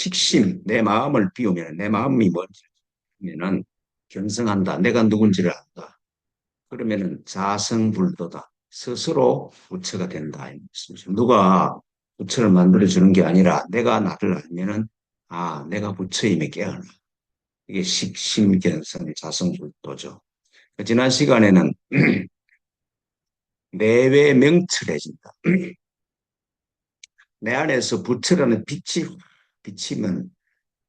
식심, 내 마음을 비우면 내 마음이 뭔지면은 견성한다. 내가 누군지를 안다. 그러면은 자성불도다. 스스로 부처가 된다. 이 말씀이죠. 누가 부처를 만들어 주는 게 아니라 내가 나를 알면은 내가 부처임에 깨어나. 이게 식심견성 자성불도죠. 지난 시간에는 내외 명철해진다. 내 안에서 부처라는 빛이 비치면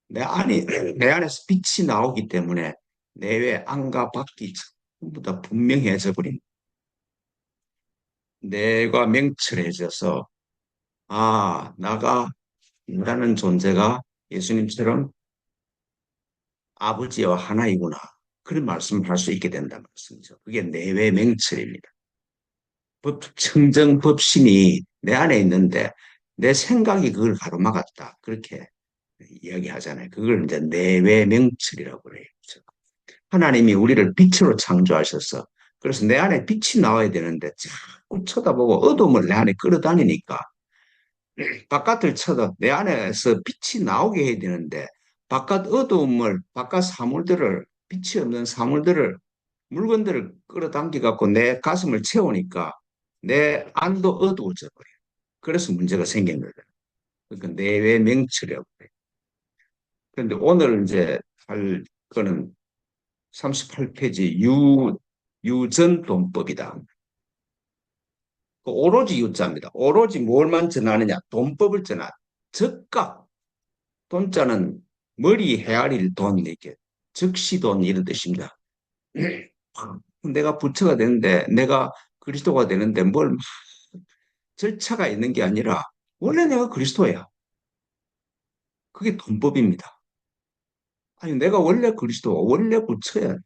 내 안에서 빛이 나오기 때문에 내외 안과 밖이 전부 다 분명해져 버린 내가 명철해져서 나가 인간은 존재가 예수님처럼 아버지와 하나이구나. 그런 말씀을 할 수 있게 된다는 말씀이죠. 그게 내외 명철입니다. 청정 법신이 내 안에 있는데 내 생각이 그걸 가로막았다. 그렇게 이야기하잖아요. 그걸 이제 내외 명철이라고 그래요. 하나님이 우리를 빛으로 창조하셔서 그래서 내 안에 빛이 나와야 되는데 자꾸 쳐다보고 어둠을 내 안에 끌어다니니까 바깥을 쳐다 내 안에서 빛이 나오게 해야 되는데 바깥 사물들을 빛이 없는 사물들을 물건들을 끌어당겨 갖고 내 가슴을 채우니까 내 안도 어두워져 버려요. 그래서 문제가 생긴 거예요. 그러니까 내외 명철이라고 해요. 그런데 오늘 이제 할 거는 38페이지 유전돈법이다. 오로지 유자입니다. 오로지 뭘만 전하느냐? 돈법을 전하. 즉각 돈자는 머리 헤아릴 돈 이렇게 즉시돈 이런 뜻입니다. 내가 부처가 되는데 내가 그리스도가 되는데 뭘 절차가 있는 게 아니라 원래 내가 그리스도야. 그게 돈법입니다. 아니 내가 원래 그리스도 원래 부처야.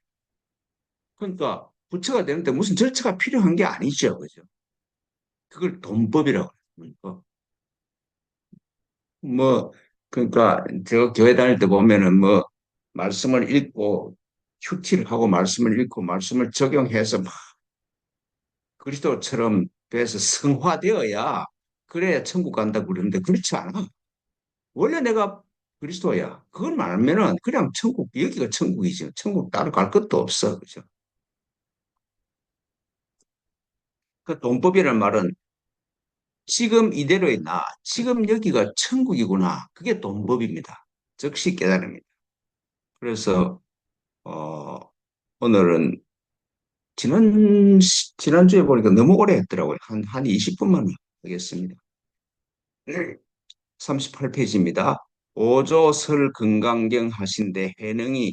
그러니까 부처가 되는데 무슨 절차가 필요한 게 아니죠. 그죠? 그걸 돈법이라고 해요. 그러니까 뭐 그러니까 저 교회 다닐 때 보면은 뭐 말씀을 읽고 큐티를 하고 말씀을 읽고 말씀을 적용해서 막 그리스도처럼 돼서 성화되어야 그래야 천국 간다고 그러는데 그렇지 않아. 원래 내가 그리스도야. 그걸 알면은 그냥 천국 여기가 천국이지. 천국 따로 갈 것도 없어. 그죠? 그 돈법이라는 말은 지금 이대로의 나, 지금 여기가 천국이구나. 그게 돈법입니다. 즉시 깨달음입니다. 그래서 어, 오늘은 지난주에 보니까 너무 오래 했더라고요. 한 20분만 하겠습니다. 38페이지입니다. 오조설 금강경 하신데 해능이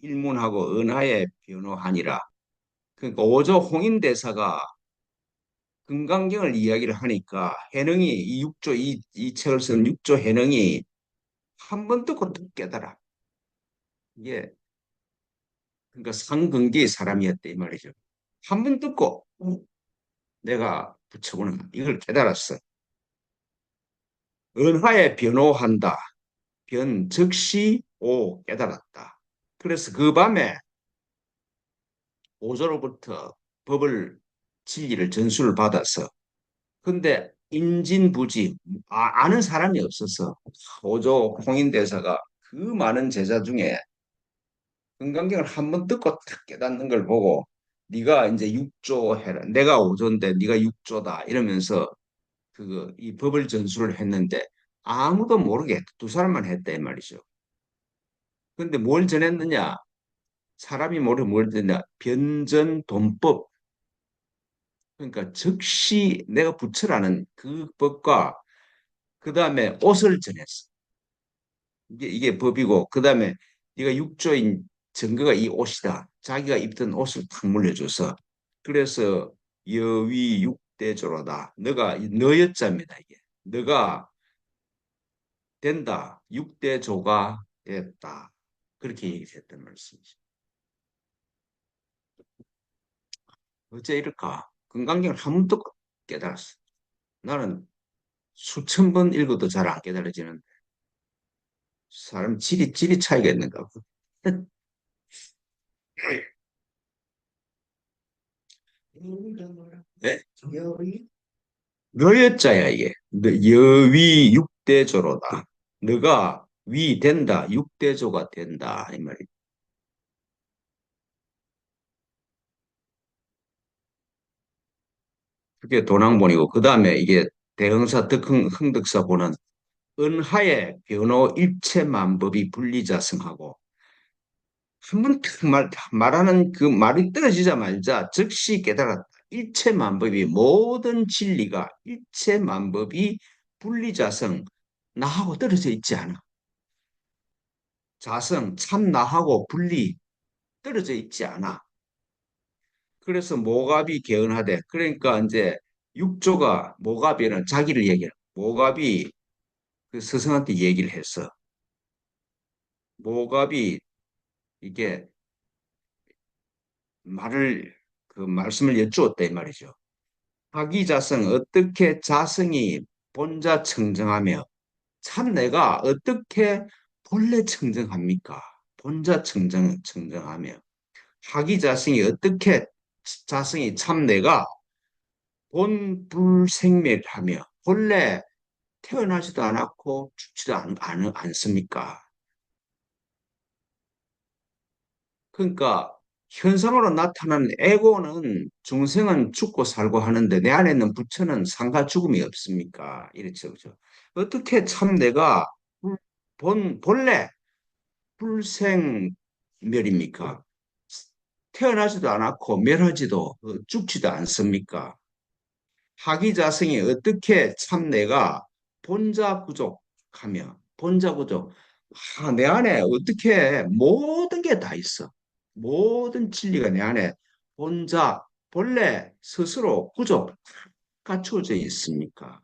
일문하고 은하에 변호하니라. 그러니까 오조 홍인대사가 금강경을 이야기를 하니까 해능이 이 책을 쓴 육조 해능이 한 번 듣고 뚝 깨달아. 이게 그러니까 상근기의 사람이었대 이 말이죠. 한 번 듣고 내가 부처구나 이걸 깨달았어. 은하에 변호한다. 변 즉시 오 깨달았다. 그래서 그 밤에 오조로부터 법을 진리를 전수를 받아서 근데 인진부지 아는 사람이 없어서 오조 홍인대사가 그 많은 제자 중에 금강경을 한 번 듣고 탁 깨닫는 걸 보고 네가 이제 육조 해라. 내가 오조인데 네가 육조다 이러면서 이 법을 전수를 했는데 아무도 모르게 두 사람만 했다 이 말이죠. 근데 뭘 전했느냐? 사람이 모르게 뭘 전했냐? 변전돈법. 그러니까 즉시 내가 부처라는 그 법과 그 다음에 옷을 전했어. 이게 법이고 그 다음에 네가 육조인 증거가 이 옷이다. 자기가 입던 옷을 탁 물려줘서 그래서 여위 육대조로다. 너가 너였자입니다 이게. 너가 된다. 육대조가 됐다. 그렇게 얘기했던 말씀이죠. 어째 이럴까? 금강경을 한 번도 깨달았어. 나는 수천 번 읽어도 잘 안 깨달아지는 사람 질이 차이가 있는가 보. 네? 너였자야 이게. 여위 육대조로다. 너가 위 된다, 육대조가 된다 이 말이. 그게 도낭본이고 그 다음에 이게 대흥사 흥덕사본은 은하의 변호 일체만법이 분리자성하고 한번 말하는 그 말이 떨어지자마자 즉시 깨달았다. 일체만법이 모든 진리가 일체만법이 분리자성 나하고 떨어져 있지 않아. 자성 참 나하고 분리 떨어져 있지 않아. 그래서 모갑이 개언하되 그러니까 이제 육조가 모갑에는 자기를 얘기해. 모갑이 그 스승한테 얘기를 했어. 모갑이 이게 말을 그 말씀을 여쭈었다 이 말이죠. 학위자성 어떻게 자성이 본자 청정하며 참 내가 어떻게 본래 청정합니까? 본자 청정하며 학위자성이 어떻게 자성이 참 내가 본불생멸하며 본래 태어나지도 않았고 죽지도 않습니까? 그러니까 현상으로 나타나는 에고는 중생은 죽고 살고 하는데 내 안에 있는 부처는 상가 죽음이 없습니까? 이렇죠, 그죠? 어떻게 참 내가 본래 불생멸입니까? 태어나지도 않았고 멸하지도 죽지도 않습니까? 학위자성이 어떻게 참 내가 본자 부족하며 본자 부족 내 안에 어떻게 모든 게 다 있어. 모든 진리가 내 안에 본자 본래 스스로 부족 갖춰져 있습니까?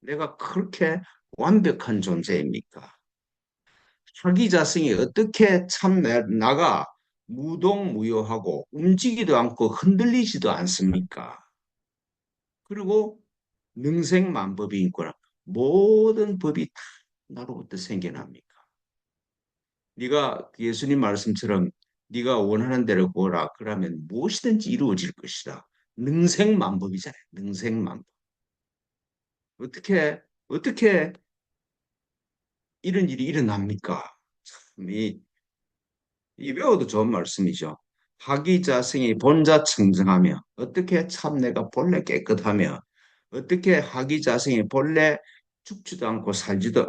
내가 그렇게 완벽한 존재입니까? 학위자성이 어떻게 참 나가 무동무효하고 움직이지도 않고 흔들리지도 않습니까? 그리고 능생만법이 있구나. 모든 법이 다 나로부터 생겨납니까? 네가 예수님 말씀처럼 네가 원하는 대로 구하라. 그러면 무엇이든지 이루어질 것이다. 능생만법이잖아요. 능생만법. 어떻게 이런 일이 일어납니까? 참, 이 배워도 좋은 말씀이죠. 학위자성이 본자 청정하며 어떻게 참 내가 본래 깨끗하며 어떻게 학위자성이 본래 죽지도 않고 살지도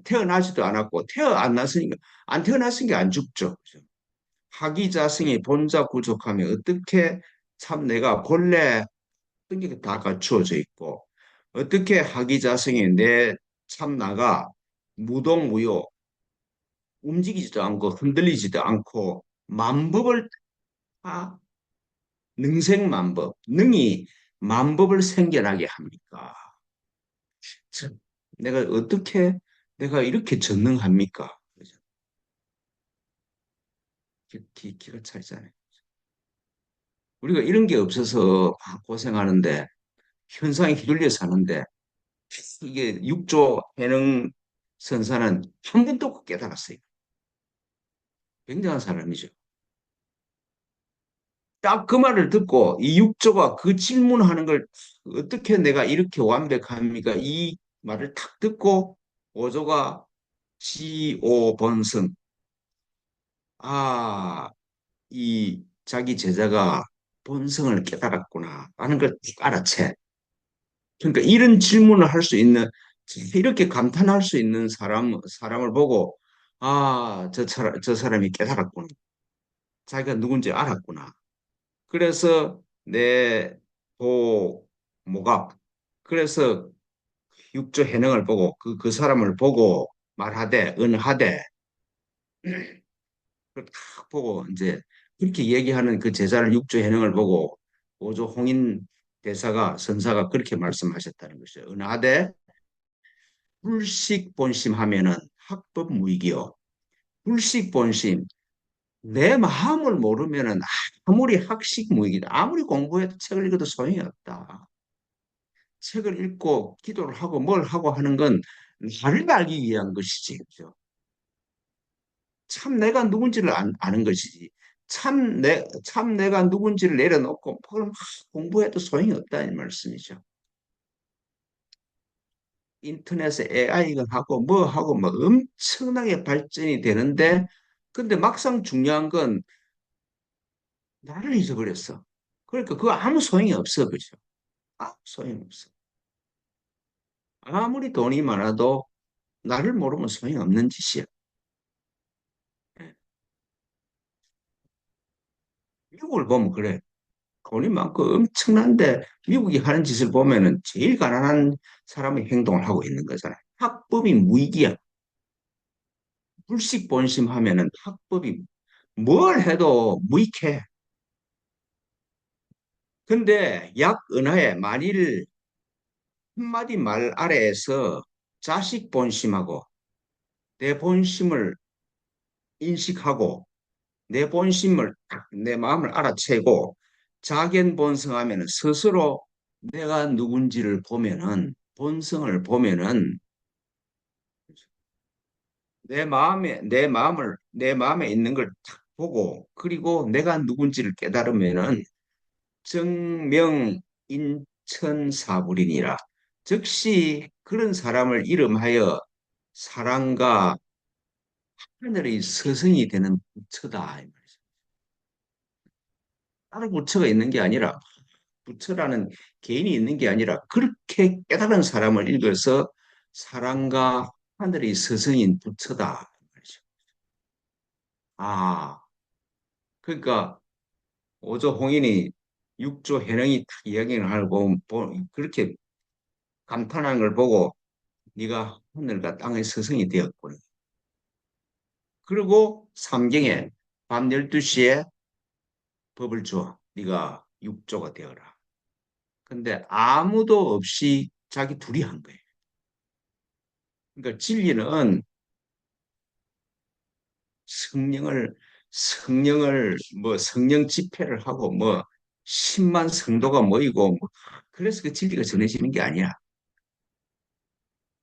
태어나지도 않았고 태어 안 났으니까 안 태어났으니까 안 죽죠. 그죠? 학위자성이 본자 구족하며 어떻게 참 내가 본래 어떤 게 다 갖추어져 있고 어떻게 학위자성이 내 참 나가 무동무효 움직이지도 않고 흔들리지도 않고 만법을 다 능생만법, 능이 만법을 생겨나게 합니까? 참, 내가 어떻게 내가 이렇게 전능합니까? 그죠? 기가 차이잖아요. 우리가 이런 게 없어서 막 고생하는데 현상에 휘둘려 사는데 이게 육조 해능 선사는 한 번도 깨달았어요. 굉장한 사람이죠. 딱 그 말을 듣고 이 육조가 그 질문하는 걸 어떻게 내가 이렇게 완벽합니까? 이 말을 탁 듣고 오조가 지오본성 이 자기 제자가 본성을 깨달았구나 하는 걸 딱 알아채. 그러니까 이런 질문을 할 수 있는 이렇게 감탄할 수 있는 사람을 보고 저 사람이 깨달았구나. 자기가 누군지 알았구나. 그래서 내 모갑 그래서 육조 해능을 보고 그 사람을 보고 말하되 은하되 딱 보고 이제 그렇게 얘기하는 그 제자를 육조 해능을 보고 오조 홍인 대사가 선사가 그렇게 말씀하셨다는 것이죠. 은하되 불식 본심하면은 학법 무익이요. 불식 본심 내 마음을 모르면은 아무리 학식 무익이다. 아무리 공부해도 책을 읽어도 소용이 없다. 책을 읽고 기도를 하고 뭘 하고 하는 건 나를 알기 위한 것이지. 그죠? 참 내가 누군지를 아는 것이지. 참 내가 누군지를 내려놓고 그럼 공부해도 소용이 없다는 말씀이죠. 인터넷에 AI가 하고 뭐 하고 막 엄청나게 발전이 되는데 근데 막상 중요한 건 나를 잊어버렸어. 그러니까 그거 아무 소용이 없어, 그죠? 아무 소용이 없어. 아무리 돈이 많아도 나를 모르면 소용이 없는 짓이야. 예. 미국을 보면 그래. 돈이 많고 엄청난데 미국이 하는 짓을 보면은 제일 가난한 사람의 행동을 하고 있는 거잖아. 학법이 무익이야. 불식 본심하면은 학법이 뭘 해도 무익해. 근데 약 은하에 만일 한마디 말 아래에서 자식 본심하고 내 본심을 인식하고 내 본심을 딱 내 마음을 알아채고 자견 본성하면은 스스로 내가 누군지를 보면은 본성을 보면은 내 마음에 있는 걸 딱 보고 그리고 내가 누군지를 깨달으면은 정명인천사불이니라. 즉시 그런 사람을 이름하여 사랑과 하늘의 스승이 되는 부처다. 이 말이죠. 다른 부처가 있는 게 아니라 부처라는 개인이 있는 게 아니라 그렇게 깨달은 사람을 읽어서 사랑과 하늘의 스승인 부처다. 이 말이죠. 아, 그러니까 오조 홍인이 육조 해능이 딱 이야기를 하고 그렇게 감탄하는 걸 보고 네가 하늘과 땅의 스승이 되었구나. 그리고 삼경에 밤 12시에 법을 줘. 네가 육조가 되어라. 근데 아무도 없이 자기 둘이 한 거예요. 그러니까 진리는 성령을 뭐 성령 집회를 하고 뭐 10만 성도가 모이고 뭐 그래서 그 진리가 전해지는 게 아니야.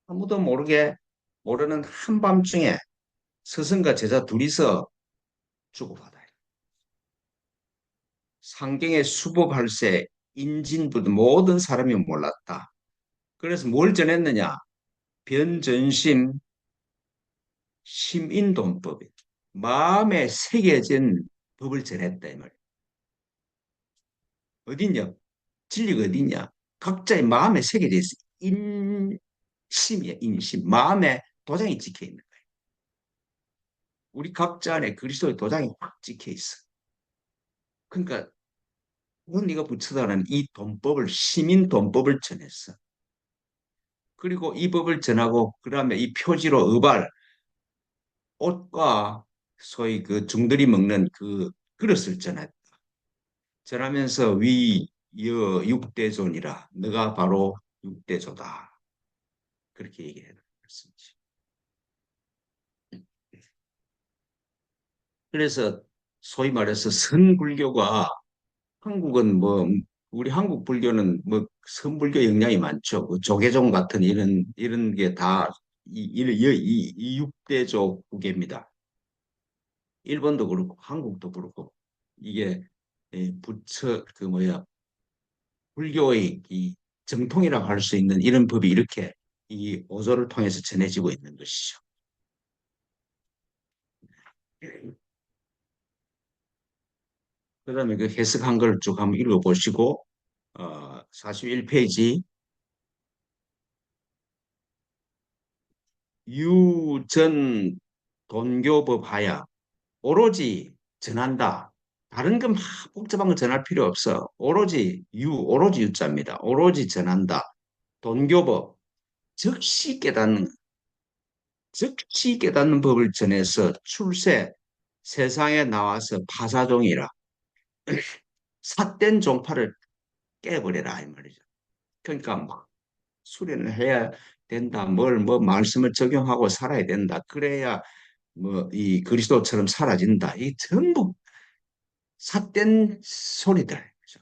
아무도 모르는 한밤중에 스승과 제자 둘이서 주고받아요. 상경의 수법할세 인진부도 모든 사람이 몰랐다. 그래서 뭘 전했느냐? 변전심 심인돈법이 마음에 새겨진 법을 전했다 이 말이야. 어딨냐? 진리가 어딨냐? 각자의 마음에 새겨져 있어. 인심이야, 인심. 마음에 도장이 찍혀 있는 거야. 우리 각자 안에 그리스도의 도장이 확 찍혀 있어. 그러니까 그건 네가 붙여달라는 이 돈법을 시민 돈법을 전했어. 그리고 이 법을 전하고 그다음에 이 표지로 의발 옷과 소위 그 중들이 먹는 그 그릇을 전했다. 전하면서 위, 여, 육대존이라 너가 바로 육대조다. 그렇게 얘기해 말씀이지. 그래서 소위 말해서 선불교가 한국은 뭐 우리 한국 불교는 뭐 선불교 영향이 많죠. 그 조계종 같은 이런 게 다 이 육대조 국계입니다. 일본도 그렇고 한국도 그렇고 이게 부처 그 뭐야 불교의 이 정통이라고 할 수 있는 이런 법이 이렇게 이 오조를 통해서 전해지고 있는 것이죠. 그다음에 그 해석한 걸 쭉 한번 읽어보시고 41페이지 유전 돈교법하야 오로지 전한다. 다른 건 막 복잡한 거 전할 필요 없어. 오로지 유자입니다. 오로지 전한다. 돈교법, 즉시 깨닫는, 즉시 깨닫는 법을 전해서 세상에 나와서 파사종이라 삿된 종파를 깨버려라 이 말이죠. 그러니까 막 수련을 해야 된다. 뭐 말씀을 적용하고 살아야 된다. 그래야 뭐 이 그리스도처럼 사라진다. 이 전부 삿된 소리들. 그죠?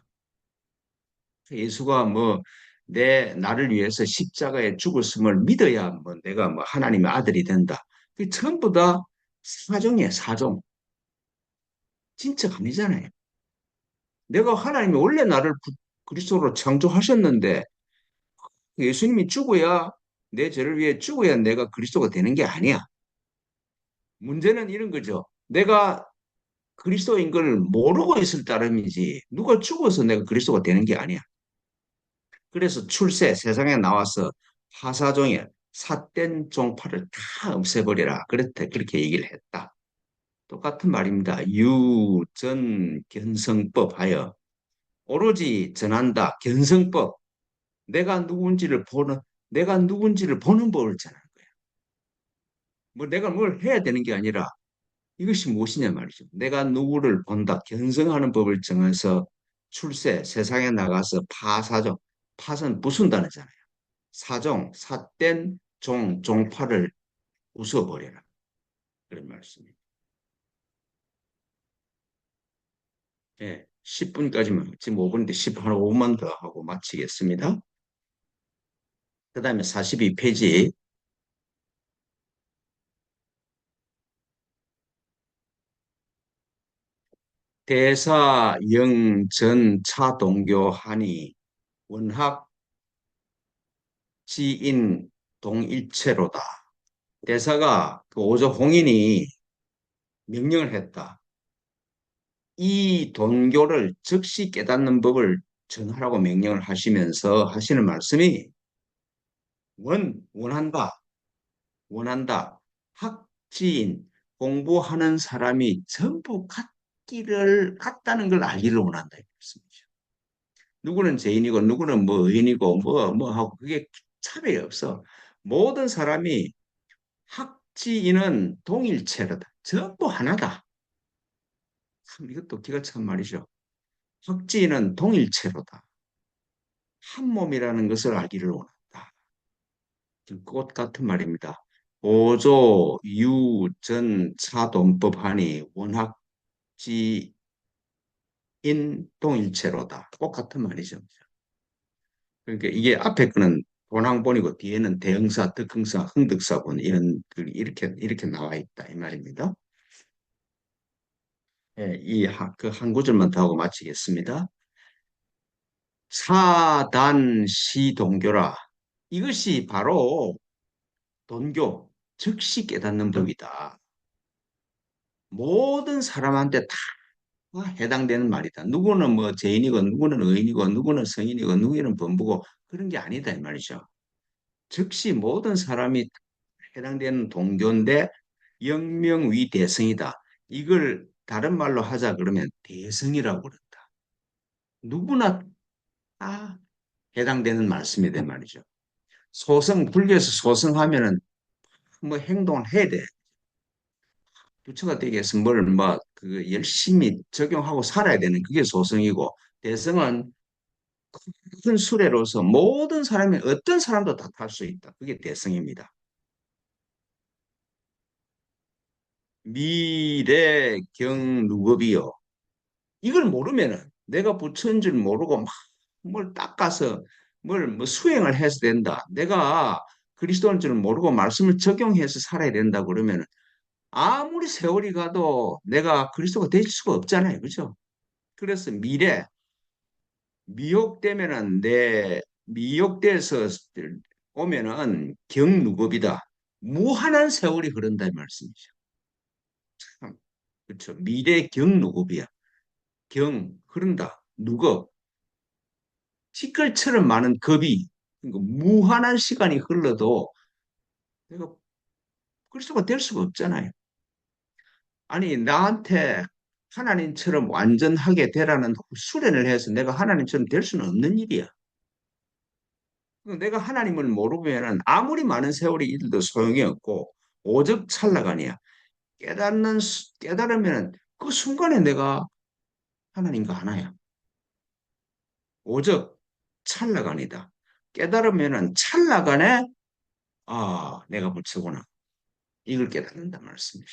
예수가 뭐 내 나를 위해서 십자가에 죽었음을 믿어야 뭐 내가 뭐 하나님의 아들이 된다. 그 전부 다 사종이에요, 사종. 진짜 아니잖아요. 내가 하나님이 원래 나를 그리스도로 창조하셨는데 예수님이 죽어야 내 죄를 위해 죽어야 내가 그리스도가 되는 게 아니야. 문제는 이런 거죠. 내가 그리스도인 걸 모르고 있을 따름이지 누가 죽어서 내가 그리스도가 되는 게 아니야. 그래서 출세 세상에 나와서 파사종의 삿된 종파를 다 없애버려라. 그렇대 그렇게 얘기를 했다. 똑같은 말입니다. 유전견성법 하여 오로지 전한다. 견성법. 내가 누군지를 보는 내가 누군지를 보는 법을 전하는 거야. 뭐 내가 뭘 해야 되는 게 아니라 이것이 무엇이냐 말이죠. 내가 누구를 본다, 견성하는 법을 정해서 출세, 세상에 나가서 파사종, 파는 부순다는잖아요. 사종, 삿된 종, 종파를 부숴버려라. 그런 말씀입니다. 예, 10분까지만, 지금 5분인데 10분, 한 5분 더 하고 마치겠습니다. 그 다음에 42페이지. 대사 영전 차동교 하니 원학 지인 동일체로다. 대사가 그 오조 홍인이 명령을 했다. 이 돈교를 즉시 깨닫는 법을 전하라고 명령을 하시면서 하시는 말씀이 원한다, 원한다. 학지인, 공부하는 사람이 전부 같다는 걸 알기를 원한다. 이 말씀이죠. 누구는 죄인이고, 누구는 뭐 의인이고, 뭐 하고, 그게 차별이 없어. 모든 사람이 학지인은 동일체로다. 전부 하나다. 참, 이것도 기가 찬 말이죠. 학지인은 동일체로다. 한 몸이라는 것을 알기를 원한다. 꽃 같은 말입니다. 오조, 유, 전, 차돈법하니 원학지인 동일체로다. 꽃 같은 말이죠. 그러니까 이게 앞에 거는 본항본이고 뒤에는 대형사, 특흥사, 흥득사본 이런 이렇게 나와 있다 이 말입니다. 예, 그 한 구절만 더 하고 마치겠습니다. 사단시동교라. 이것이 바로 돈교, 즉시 깨닫는 법이다. 모든 사람한테 다 해당되는 말이다. 누구는 뭐 죄인이고, 누구는 의인이고, 누구는 성인이고, 누구는 범부고, 그런 게 아니다, 이 말이죠. 즉시 모든 사람이 해당되는 동교인데, 영명위대성이다. 이걸 다른 말로 하자 그러면 대성이라고 그런다. 누구나 다 해당되는 말씀이다, 말이죠. 불교에서 소승하면은 뭐 행동을 해야 돼. 부처가 되기 위해서 그 열심히 적용하고 살아야 되는 그게 소승이고, 대성은 큰 수레로서 모든 사람이 어떤 사람도 다 탈 수 있다. 그게 대성입니다. 미래경루급이요. 이걸 모르면은 내가 부처인 줄 모르고 막 뭘 닦아서 뭘 뭐 수행을 해서 된다. 내가 그리스도인 줄 모르고 말씀을 적용해서 살아야 된다 그러면은 아무리 세월이 가도 내가 그리스도가 될 수가 없잖아요. 그죠? 그래서 미혹되면은 미혹돼서 오면은 경루급이다. 무한한 세월이 흐른다 이 말씀이죠. 참, 그렇죠. 미래 경루급이야. 흐른다. 누구? 티끌처럼 많은 급이 그러니까 무한한 시간이 흘러도 내가 그리스도가 될 수가 없잖아요. 아니 나한테 하나님처럼 완전하게 되라는 수련을 해서 내가 하나님처럼 될 수는 없는 일이야. 내가 하나님을 모르면은 아무리 많은 세월이 일도 소용이 없고 오직 찰나간이야. 깨달으면 그 순간에 내가 하나님과 하나야. 오직 찰나간이다. 깨달으면은 찰나간에 내가 부처구나. 이걸 깨닫는다 말씀이에요.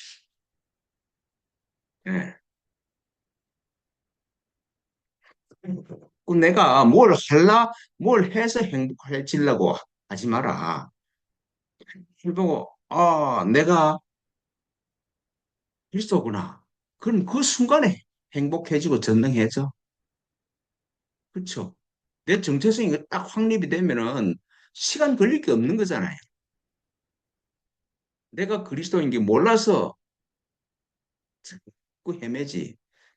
예. 내가 뭘 해서 행복해지려고 하지 마라. 해보고, 내가 그리스도구나. 그럼 그 순간에 행복해지고 전능해져. 그렇죠? 내 정체성이 딱 확립이 되면은 시간 걸릴 게 없는 거잖아요. 내가 그리스도인 게 몰라서 자꾸 헤매지.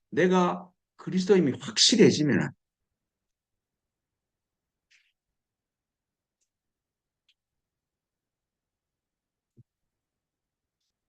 내가 그리스도임이 확실해지면